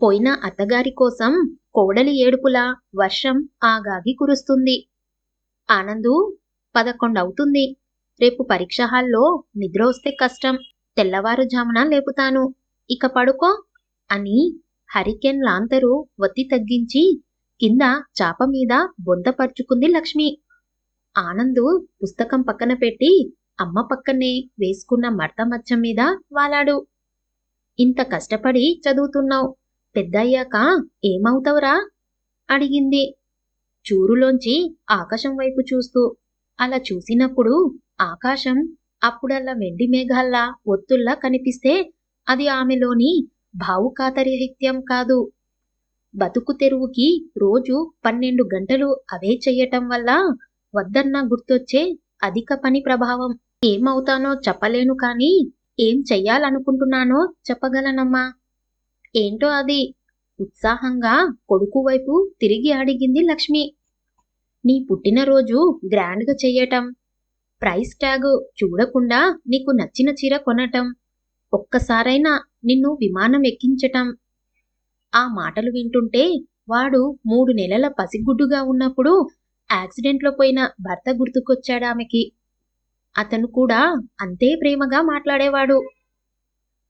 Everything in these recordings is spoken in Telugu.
పోయిన అత్తగారి కోసం కోడలి ఏడుపులా వర్షం ఆగాగి కురుస్తుంది. ఆనందు, 11 అవుతుంది. రేపు పరీక్ష హాల్లో నిద్ర వస్తే కష్టం. తెల్లవారుజామున లేపుతాను. ఇక పడుకో అని హరికేన్ లాంతరు ఒత్తి తగ్గించి కింద చాప మీద బొంతపరుచుకుంది లక్ష్మి. ఆనందు పుస్తకం పక్కన పెట్టి అమ్మ పక్కనే వేసుకున్న మడత మంచం మీద వాలాడు. ఇంత కష్టపడి చదువుతున్నావు, పెద్దయ్యాక ఏమవుతావురా అడిగింది చూరులోంచి ఆకాశం వైపు చూస్తూ. అలా చూసినప్పుడు ఆకాశం అప్పుడల్లా వెండి మేఘాల్లా ఒత్తుల్లా కనిపిస్తే అది ఆమెలోని భావుకాతరహిత్యం కాదు. బతుకు తెరువుకి రోజు 12 గంటలు అవే చెయ్యటం వల్ల వద్దన్నా గుర్తొచ్చే అధిక పని ప్రభావం. ఏమవుతానో చెప్పలేను కానీ ఏం చెయ్యాలనుకుంటున్నానో చెప్పగలనమ్మా. ఏంటో అది? ఉత్సాహంగా కొడుకు వైపు తిరిగి అడిగింది లక్ష్మి. నీ పుట్టినరోజు గ్రాండ్గా చెయ్యటం, ప్రైస్ ట్యాగ్ చూడకుండా నీకు నచ్చిన చీర కొనటం, ఒక్కసారైనా నిన్ను విమానం ఎక్కించటం. ఆ మాటలు వింటుంటే వాడు 3 నెలల పసిగుడ్డుగా ఉన్నప్పుడు యాక్సిడెంట్లో పోయిన భర్త గుర్తుకొచ్చాడామెకి. అతను కూడా అంతే ప్రేమగా మాట్లాడేవాడు.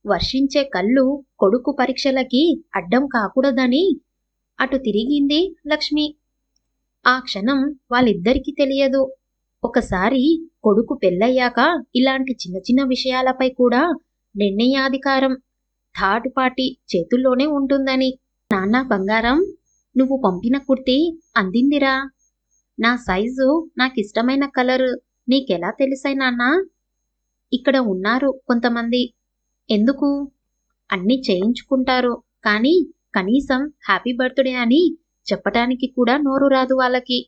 వర్షించే కళ్ళు కొడుకు పరీక్షలకి అడ్డం కాకూడదని అటు తిరిగింది లక్ష్మి. ఆ క్షణం వాళ్ళిద్దరికీ తెలియదు. ఒకసారి కొడుకు పెళ్ళయ్యాక ఇలాంటి చిన్న చిన్న విషయాలపై కూడా నిర్ణయాధికారం థర్డ్ పార్టీ చేతుల్లోనే ఉంటుందని. నాన్న బంగారం, నువ్వు పంపిన కుర్తీ అందిందిరా. నా సైజు, నాకిష్టమైన కలర్ నీకెలా తెలిసాయి నాన్నా? ఇక్కడ ఉన్నారు కొంతమంది. ఎందుకు? అన్నీ చేయించుకుంటారు కానీ కనీసం హ్యాపీ బర్త్డే అని చెప్పటానికి కూడా నోరు రాదు వాళ్ళకి.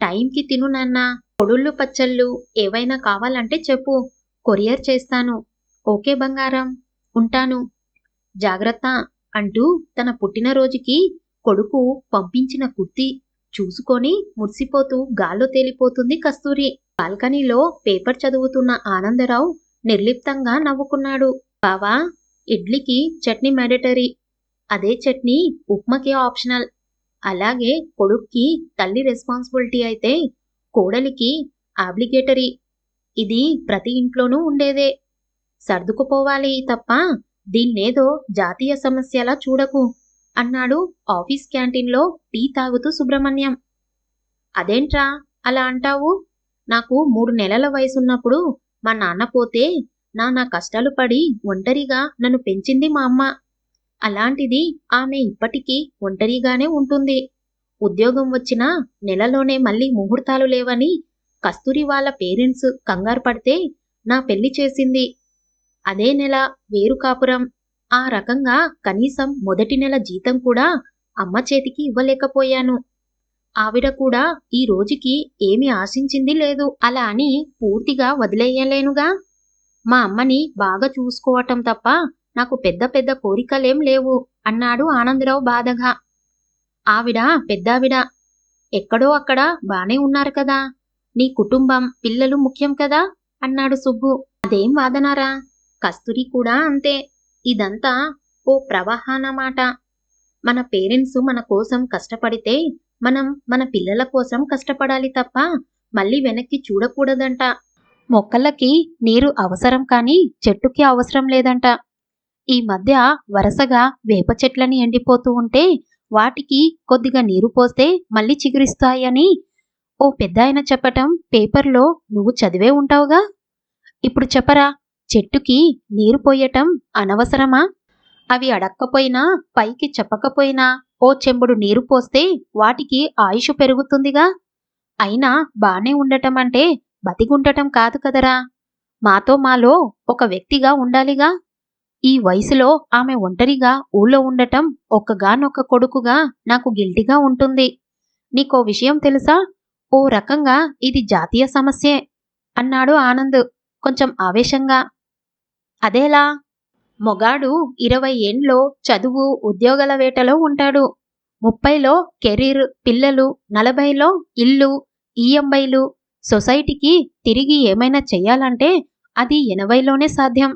టైంకి తిను నాన్నా. పొడుళ్ళు పచ్చళ్ళు ఏవైనా కావాలంటే చెప్పు, కొరియర్ చేస్తాను. ఓకే బంగారం, ఉంటాను. జాగ్రత్త అంటూ తన పుట్టినరోజుకి కొడుకు పంపించిన కుర్తీ చూసుకొని మురిసిపోతూ గాల్లో తేలిపోతుంది కస్తూరి. బాల్కనీలో పేపర్ చదువుతున్న ఆనందరావు నిర్లిప్తంగా నవ్వుకున్నాడు. బావా, ఇడ్లీకి చట్నీ మ్యాండేటరీ. అదే చట్నీ ఉప్మాకి ఆప్షనల్. అలాగే కొడుక్కి తల్లి రెస్పాన్సిబిలిటీ అయితే కోడలికి ఆబ్లిగేటరీ. ఇది ప్రతి ఇంట్లోనూ ఉండేదే. సర్దుకుపోవాలి తప్ప దీన్నేదో జాతీయ సమస్యలా చూడకు అన్నాడు ఆఫీస్ క్యాంటీన్లో టీ తాగుతూ సుబ్రహ్మణ్యం. అదేంట్రా అలా అంటావు? నాకు 3 నెలల వయసున్నప్పుడు మా నాన్న పోతే నా కష్టాలు పడి ఒంటరిగా నన్ను పెంచింది మా అమ్మ. అలాంటిది ఆమె ఇప్పటికీ ఒంటరిగానే ఉంటుంది. ఉద్యోగం వచ్చిన నెలలోనే మళ్ళీ ముహూర్తాలు లేవని కస్తూరి వాళ్ళ పేరెంట్స్ కంగారు పడితే నా పెళ్లి చేసింది. అదే నెల వేరు కాపురం. ఆ రకంగా కనీసం మొదటి నెల జీతం కూడా అమ్మ చేతికి ఇవ్వలేకపోయాను. ఆవిడ కూడా ఈ రోజుకి ఏమీ ఆశించింది లేదు. అలా అని పూర్తిగా వదిలేయలేనుగా. మా అమ్మని బాగా చూసుకోవటం తప్ప నాకు పెద్ద పెద్ద కోరికలేం లేవు అన్నాడు ఆనందరావు బాధగా. ఆవిడ పెద్దావిడ. ఎక్కడో అక్కడ బానే ఉన్నారు కదా. నీ కుటుంబం, పిల్లలు ముఖ్యం కదా అన్నాడు సుబ్బు. అదేం వాదనారా? కస్తూరి కూడా అంతే. ఇదంతా ఓ ప్రవాహనమాట. మన పేరెంట్స్ మన కోసం కష్టపడితే మనం మన పిల్లల కోసం కష్టపడాలి తప్ప మళ్ళీ వెనక్కి చూడకూడదంట. మొక్కలకి నీరు అవసరం కానీ చెట్టుకి అవసరం లేదంట. ఈ మధ్య వరుసగా వేప చెట్లని ఎండిపోతూ ఉంటే వాటికి కొద్దిగా నీరు పోస్తే మళ్ళీ చిగురిస్తాయని ఓ పెద్దాయన చెప్పటం పేపర్లో నువ్వు చదివే ఉంటావుగా. ఇప్పుడు చెప్పరా, చెట్టుకి నీరు పోయటం అనవసరమా? అవి అడక్కపోయినా పైకి చెప్పకపోయినా ఓ చెంబుడు నీరు పోస్తే వాటికి ఆయుష్ పెరుగుతుందిగా. అయినా బానే ఉండటం అంటే బతికుండటం కాదు కదరా. మాలో ఒక వ్యక్తిగా ఉండాలిగా. ఈ వయసులో ఆమె ఒంటరిగా ఊళ్ళో ఉండటం ఒక్కగానొక్క కొడుకుగా నాకు గిల్టీగా ఉంటుంది. నీకో విషయం తెలుసా? ఓ రకంగా ఇది జాతీయ సమస్యే అన్నాడు ఆనంద్ కొంచెం ఆవేశంగా. అదేలా? మొగాడు 20 ఏండ్లో చదువు ఉద్యోగాల వేటలో ఉంటాడు. 30లో కెరీర్, పిల్లలు, 40లో ఇల్లు, ఈఎంఐలు, సొసైటీకి తిరిగి ఏమైనా చెయ్యాలంటే అది 80లోనే సాధ్యం.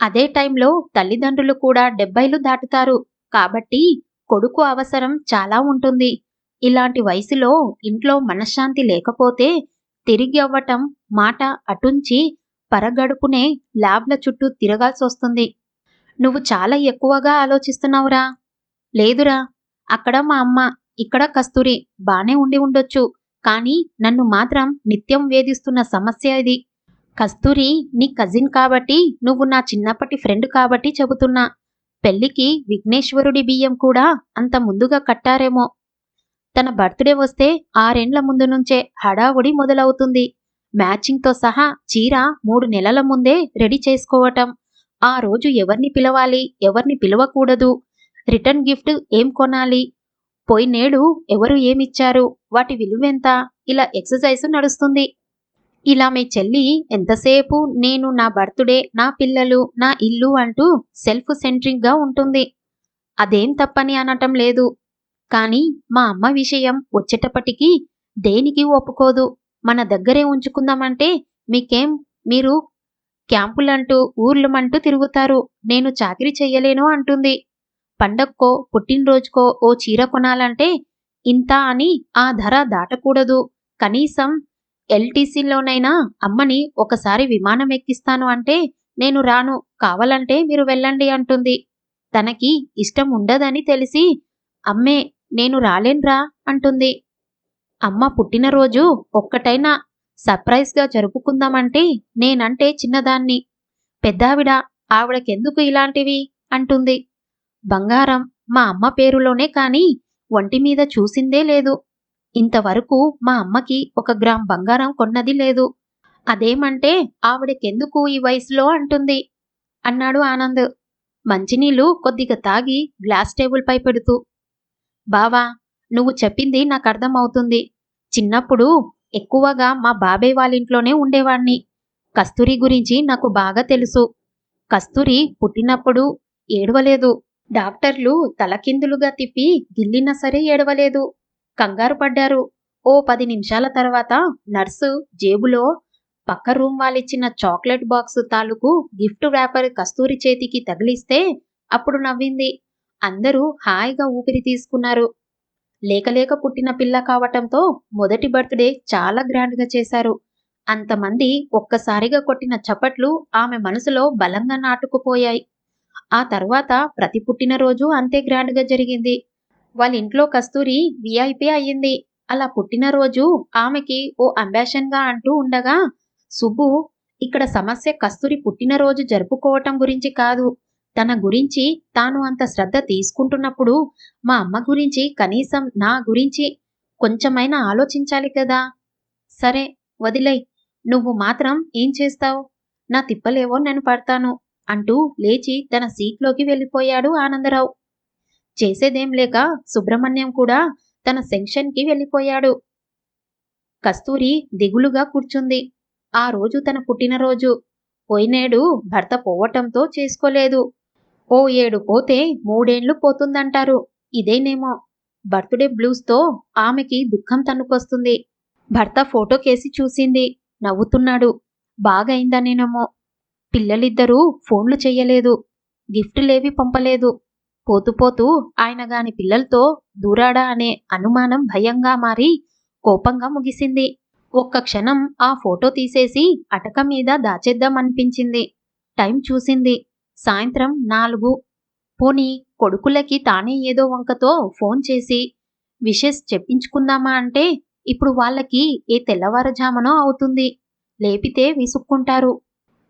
అదే టైంలో తల్లిదండ్రులు కూడా 70లు దాటుతారు. కాబట్టి కొడుకు అవసరం చాలా ఉంటుంది. ఇలాంటి వయసులో ఇంట్లో మనశ్శాంతి లేకపోతే తిరిగి అవ్వటం మాట అటుంచి పరగడుపునే ల్యాబ్ల చుట్టూ తిరగాల్సొస్తుంది. నువ్వు చాలా ఎక్కువగా ఆలోచిస్తున్నావురా. లేదురా, అక్కడ మా అమ్మ, ఇక్కడ కస్తూరి బానే ఉండి ఉండొచ్చు. కానీ నన్ను మాత్రం నిత్యం వేధిస్తున్న సమస్య ఇది. కస్తూరి నీ కజిన్ కాబట్టి, నువ్వు నా చిన్నప్పటి ఫ్రెండ్ కాబట్టి చెబుతున్నా. పెళ్లికి విఘ్నేశ్వరుడి బియ్యం కూడా అంత ముందుగా కట్టారేమో. తన బర్త్‌డే వస్తే 6 ఏండ్ల ముందు నుంచే హడావుడి మొదలవుతుంది. మ్యాచింగ్‌తో సహా చీర 3 నెలల ముందే రెడీ చేసుకోవటం. ఆ రోజు ఎవర్ని పిలవాలి, ఎవర్ని పిలవకూడదు, రిటర్న్ గిఫ్ట్ ఏం కొనాలి, పోయినేడు ఎవరు ఏమిచ్చారు, వాటి విలువెంత, ఇలా ఎక్సర్సైజు నడుస్తుంది. ఇలా మీ చెల్లి ఎంతసేపు నేను, నా బర్త్‌డే, నా పిల్లలు, నా ఇల్లు అంటూ సెల్ఫ్ సెంట్రిక్‌గా ఉంటుంది. అదేం తప్పని అనటం లేదు. కానీ మా అమ్మ విషయం వచ్చేటప్పటికి దేనికి ఒప్పుకోదు. మన దగ్గరే ఉంచుకుందామంటే మీకేం, మీరు క్యాంపులంటూ ఊర్లమంటూ తిరుగుతారు. నేను చాకిరీ చెయ్యలేను అంటుంది. పండక్కో పుట్టినరోజుకో ఓ చీర కొనాలంటే ఇంత అని ఆ ధర దాటకూడదు. కనీసం ఎల్టీసీలోనైనా అమ్మని ఒకసారి విమానం ఎక్కిస్తాను అంటే నేను రాను, కావాలంటే మీరు వెళ్ళండి అంటుంది. తనకి ఇష్టం ఉండదని తెలిసి అమ్మే నేను రాలేన్రా అంటుంది. అమ్మ పుట్టినరోజు ఒక్కటైనా సర్ప్రైజ్‌గా జరుపుకుందామంటే నేనంటే చిన్నదాన్ని. పెద్దావిడ, ఆవిడకెందుకు ఇలాంటివి అంటుంది. బంగారం మా అమ్మ పేరులోనే కానీ ఒంటి మీద చూసిందే లేదు. ఇంతవరకు మా అమ్మకి 1 గ్రామ్ బంగారం కొన్నది లేదు. అదేమంటే ఆవిడకెందుకు ఈ వయసులో అంటుంది అన్నాడు ఆనంద్. మంచినీళ్లు కొద్దిగా తాగి గ్లాస్ టేబుల్‌పై పెడుతూ. బావా, నువ్వు చెప్పింది నాకర్థమవుతుంది. చిన్నప్పుడు ఎక్కువగా మా బాబాయ్ వాళ్ళింట్లోనే ఉండేవాణ్ణి. కస్తూరి గురించి నాకు బాగా తెలుసు. కస్తూరి పుట్టినప్పుడు ఏడవలేదు. డాక్టర్లు తలకిందులుగా తిప్పి గిల్లినా సరే ఏడవలేదు. కంగారు పడ్డారు. ఓ 10 నిమిషాల తర్వాత నర్సు జేబులో పక్క రూమ్ వాళ్ళిచ్చిన చాక్లెట్ బాక్సు తాలూకు గిఫ్ట్ వ్రాపర్ కస్తూరి చేతికి తగిలిస్తే అప్పుడు నవ్వింది. అందరూ హాయిగా ఊపిరి తీసుకున్నారు. లేక పుట్టిన పిల్ల కావటంతో మొదటి బర్త్‌డే చాలా గ్రాండ్‌గా చేశారు. అంతమంది ఒక్కసారిగా కొట్టిన చప్పట్లు ఆమె మనసులో బలంగా నాటుకుపోయాయి. ఆ తర్వాత ప్రతి పుట్టినరోజు అంతే గ్రాండ్‌గా జరిగింది. వాళ్ళింట్లో కస్తూరి వీఐపీ అయ్యింది. అలా పుట్టినరోజు ఆమెకి ఓ అంబాషన్‌గా అంటూ ఉండగా, సుబ్బు, ఇక్కడ సమస్య కస్తూరి పుట్టినరోజు జరుపుకోవటం గురించి కాదు. తన గురించి తాను అంత శ్రద్ధ తీసుకుంటున్నప్పుడు మా అమ్మ గురించి, కనీసం నా గురించి కొంచెమైనా ఆలోచించాలి కదా! సరే, వదిలేయ్. నువ్వు మాత్రం ఏం చేస్తావ్? నా తిప్పలేవో నేను పడతాను అంటూ లేచి తన సీట్లోకి వెళ్ళిపోయాడు ఆనందరావు. చేసేదేం లేక సుబ్రహ్మణ్యం కూడా తన సెక్షన్‌కి వెళ్ళిపోయాడు. కస్తూరి దిగులుగా కూర్చుంది. ఆ రోజు తన పుట్టినరోజు. పోయినేడు భర్త పోవటంతో చేసుకోలేదు. ఓ 7 పోతే 3 ఏండ్లు పోతుందంటారు. ఇదేనేమో. బర్త్‌డే బ్లూస్‌తో ఆమెకి దుఃఖం తన్నుకొస్తుంది. భర్త ఫోటోకేసి చూసింది. నవ్వుతున్నాడు. బాగయిందనేనేమో. పిల్లలిద్దరూ ఫోన్లు చెయ్యలేదు. గిఫ్టులేవీ పంపలేదు. పోతూ ఆయన గాని పిల్లలతో దూరాడా అనే అనుమానం భయంగా మారి కోపంగా ముగిసింది. ఒక్క క్షణం ఆ ఫోటో తీసేసి అటక మీద దాచేద్దామనిపించింది. టైం చూసింది. సాయంత్రం 4. పోనీ కొడుకులకి తానే ఏదో వంకతో ఫోన్ చేసి విషెస్ చెప్పించుకుందామా అంటే ఇప్పుడు వాళ్ళకి ఏ తెల్లవారుజామునో అవుతుంది. లేపితే విసుక్కుంటారు.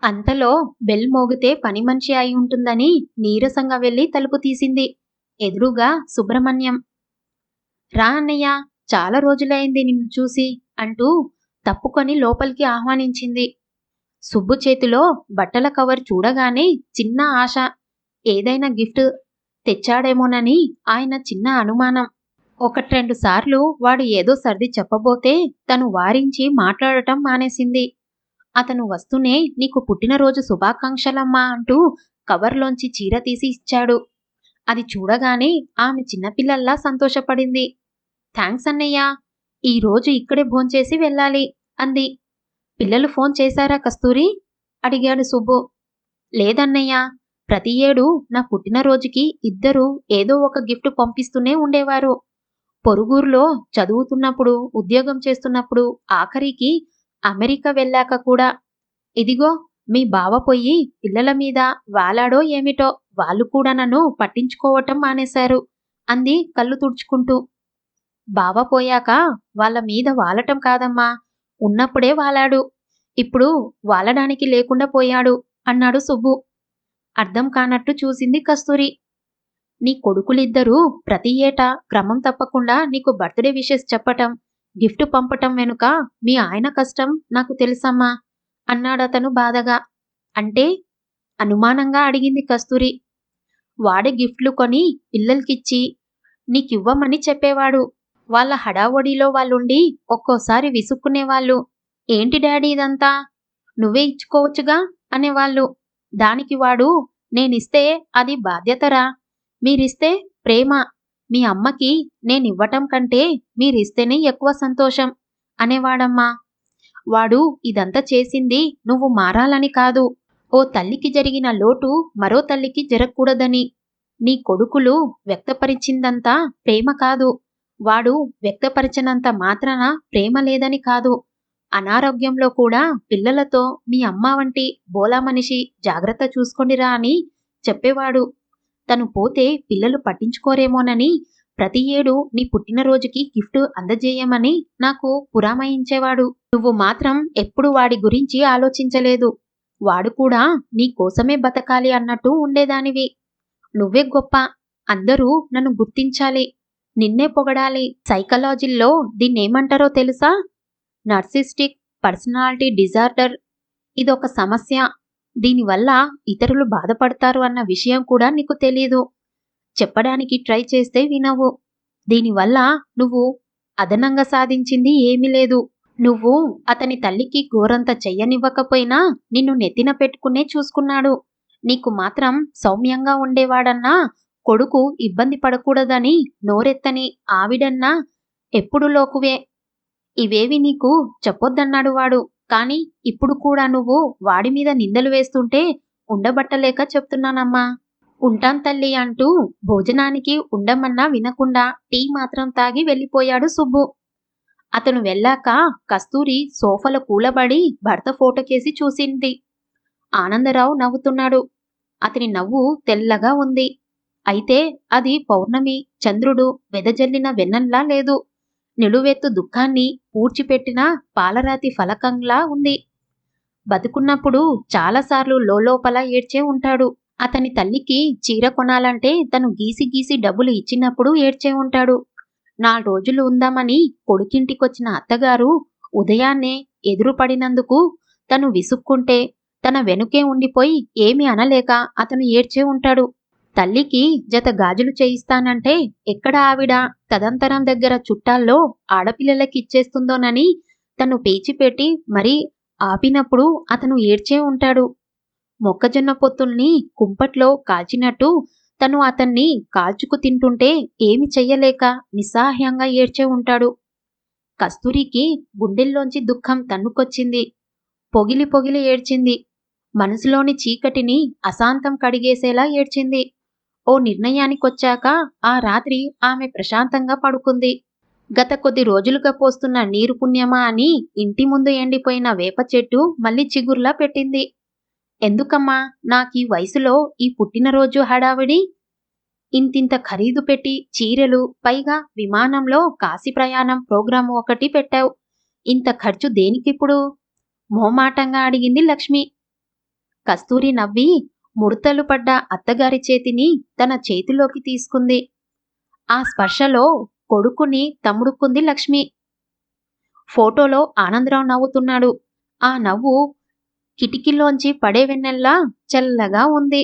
అంతలో బెల్ మోగితే పనిమనిషి అయి ఉంటుందని నీరసంగా వెళ్లి తలుపు తీసింది. ఎదురుగా సుబ్రహ్మణ్యం. రా అన్నయ్య, చాలా రోజులైంది నిన్ను చూసి అంటూ తప్పుకొని లోపలికి ఆహ్వానించింది. సుబ్బు చేతిలో బట్టల కవర్ చూడగానే చిన్న ఆశ. ఏదైనా గిఫ్ట్ తెచ్చాడేమోనని ఆయన చిన్న అనుమానం. 1-2 సార్లు వాడు ఏదో సర్ది చెప్పబోతే తను వారించి మాట్లాడటం మానేసింది. అతను వస్తూనే నీకు పుట్టినరోజు శుభాకాంక్షలమ్మా అంటూ కవర్లోంచి చీర తీసి ఇచ్చాడు. అది చూడగానే ఆమె చిన్నపిల్లల్లా సంతోషపడింది. థాంక్స్ అన్నయ్య, ఈరోజు ఇక్కడే భోంచేసి వెళ్ళాలి అంది. పిల్లలు ఫోన్ చేశారా కస్తూరి? అడిగాడు సుబ్బు. లేదన్నయ్య, ప్రతి ఏడు నా పుట్టినరోజుకి ఇద్దరు ఏదో ఒక గిఫ్ట్ పంపిస్తూనే ఉండేవారు. పొరుగురులో చదువుతున్నప్పుడు, ఉద్యోగం చేస్తున్నప్పుడు, ఆఖరికి అమెరికా వెళ్ళాక కూడా. ఇదిగో మీ బావ పొయ్యి పిల్లల మీద వాలాడో ఏమిటో, వాళ్ళు కూడా నన్ను పట్టించుకోవటం మానేశారు అంది కళ్ళు తుడుచుకుంటూ. బావ పోయాక వాళ్ళ మీద వాలటం కాదమ్మా, ఉన్నప్పుడే వాలాడు. ఇప్పుడు వాలడానికి లేకుండా పోయాడు అన్నాడు సుబ్బు. అర్థం కానట్టు చూసింది కస్తూరి. నీ కొడుకులిద్దరూ ప్రతి ఏటా క్రమం తప్పకుండా నీకు బర్త్డే విషెస్ చెప్పటం, గిఫ్ట్ పంపటం వెనుక మీ ఆయన కష్టం నాకు తెలుసమ్మా అన్నాడతను బాధగా. అంటే? అనుమానంగా అడిగింది కస్తూరి. వాడే గిఫ్ట్లు కొని పిల్లలకిచ్చి నీకివ్వమని చెప్పేవాడు. వాళ్ళ హడావడిలో వాళ్ళుండి ఒక్కోసారి విసుక్కునేవాళ్ళు. ఏంటి డాడీ ఇదంతా? నువ్వే ఇచ్చుకోవచ్చుగా అనేవాళ్ళు. దానికి వాడు, నేనిస్తే అది బాధ్యతరా, మీరిస్తే ప్రేమ, మీ అమ్మకి నేనివ్వటం కంటే మీరిస్తేనే ఎక్కువ సంతోషం అనేవాడమ్మా. వాడు ఇదంతా చేసింది నువ్వు మారాలని కాదు, ఓ తల్లికి జరిగిన లోటు మరో తల్లికి జరగకూడదని. నీ కొడుకులు వ్యక్తపరిచిందంతా ప్రేమ కాదు, వాడు వ్యక్తపరిచినంత మాత్రాన ప్రేమ లేదని కాదు. అనారోగ్యంలో కూడా పిల్లలతో మీ అమ్మ వంటి బోలా మనిషి జాగ్రత్త చూసుకోండిరా అని చెప్పేవాడు. తను పోతే పిల్లలు పట్టించుకోరేమోనని ప్రతి ఏడు నీ పుట్టినరోజుకి గిఫ్ట్ అందజేయమని నాకు పురామాయించేవాడు. నువ్వు మాత్రం ఎప్పుడు వాడి గురించి ఆలోచించలేదు. వాడు కూడా నీ కోసమే బతకాలి అన్నట్టు ఉండేదానివి. నువ్వే గొప్ప, అందరూ నన్ను గుర్తించాలి, నిన్నే పొగడాలి. సైకాలజీలో దీన్నేమంటారో తెలుసా? నర్సిస్టిక్ పర్సనాలిటీ డిజార్డర్. ఇదొక సమస్య. దీనివల్ల ఇతరులు బాధపడతారు అన్న విషయం కూడా నీకు తెలీదు. చెప్పడానికి ట్రై చేస్తే వినవు. దీనివల్ల నువ్వు అదనంగా సాధించింది ఏమీ లేదు. నువ్వు అతని తల్లికి గోరంత చెయ్యనివ్వకపోయినా నిన్ను నెత్తిన పెట్టుకునే చూసుకున్నాడు. నీకు మాత్రం సౌమ్యంగా ఉండేవాడన్నా, కొడుకు ఇబ్బంది పడకూడదని నోరెత్తని ఆవిడన్నా ఎప్పుడు లోకువే. ఇవేవి నీకు చెప్పొద్దన్నాడు వాడు. కాని ఇప్పుడు కూడా నువ్వు వాడి మీద నిందలు వేస్తుంటే ఉండబట్టలేక చెప్తున్నానమ్మా. ఉంటాం తల్లి అంటూ భోజనానికి ఉండమన్నా వినకుండా టీ మాత్రం తాగి వెళ్ళిపోయాడు సుబ్బు. అతను వెళ్ళాక కస్తూరి సోఫాలో కూలబడి భర్త ఫోటోకేసి చూసింది. ఆనందరావు నవ్వుతున్నాడు. అతని నవ్వు తెల్లగా ఉంది. అయితే అది పౌర్ణమి చంద్రుడు వెదజల్లిన వెన్నెల్లా లేదు. నిలువెత్తు దుఃఖాన్ని పూడ్చిపెట్టిన పాలరాతి ఫలకంలా ఉంది. బతుకున్నప్పుడు చాలాసార్లు లోలోపల ఏడ్చే ఉంటాడు. అతని తల్లికి చీర కొనాలంటే తను గీసి గీసి డబ్బులు ఇచ్చినప్పుడు ఏడ్చే ఉంటాడు. 4 రోజులు ఉందామని కొడుకింటికొచ్చిన అత్తగారు ఉదయాన్నే ఎదురుపడినందుకు తను విసుక్కుంటే తన వెనుకే ఉండిపోయి ఏమీ అనలేక అతను ఏడ్చే ఉంటాడు. తల్లికి జత గాజులు చేయిస్తానంటే ఎక్కడ ఆవిడ తదంతరం దగ్గర చుట్టాల్లో ఆడపిల్లలకిచ్చేస్తుందోనని తను పేచిపెట్టి మరీ ఆపినప్పుడు అతను ఏడ్చే ఉంటాడు. మొక్కజొన్న పొత్తుల్ని కుంపట్లో కాల్చినట్టు తను అతన్ని కాల్చుకు తింటుంటే ఏమి చెయ్యలేక నిస్సహాయంగా ఏడ్చే ఉంటాడు. కస్తూరికి గుండెల్లోంచి దుఃఖం తన్నుకొచ్చింది. పొగిలి పొగిలి ఏడ్చింది. మనసులోని చీకటిని అశాంతం కడిగేసేలా ఏడ్చింది. ఓ నిర్ణయానికొచ్చాక ఆ రాత్రి ఆమె ప్రశాంతంగా పడుకుంది. గత కొద్ది రోజులుగా పోస్తున్న నీరు పుణ్యమా అని ఇంటి ముందు ఎండిపోయిన వేప చెట్టు మళ్ళీ చిగుర్లా పెట్టింది. ఎందుకమ్మా నాకీ వయసులో ఈ పుట్టినరోజు హడావిడి? ఇంతింత ఖరీదు పెట్టి చీరలు, పైగా విమానంలో కాశీ ప్రయాణం ప్రోగ్రాము ఒకటి పెట్టావు. ఇంత ఖర్చు దేనికిప్పుడు? మోమాటంగా అడిగింది లక్ష్మి. కస్తూరి నవ్వి ముడతలు పడ్డ అత్తగారి చేతిని తన చేతిలోకి తీసుకుంది. ఆ స్పర్శలో కొడుకుని తముడుకుంది లక్ష్మి. ఫోటోలో ఆనందరావు నవ్వుతున్నాడు. ఆ నవ్వు కిటికీలోంచి పడే వెన్నెల్లా చల్లగా ఉంది.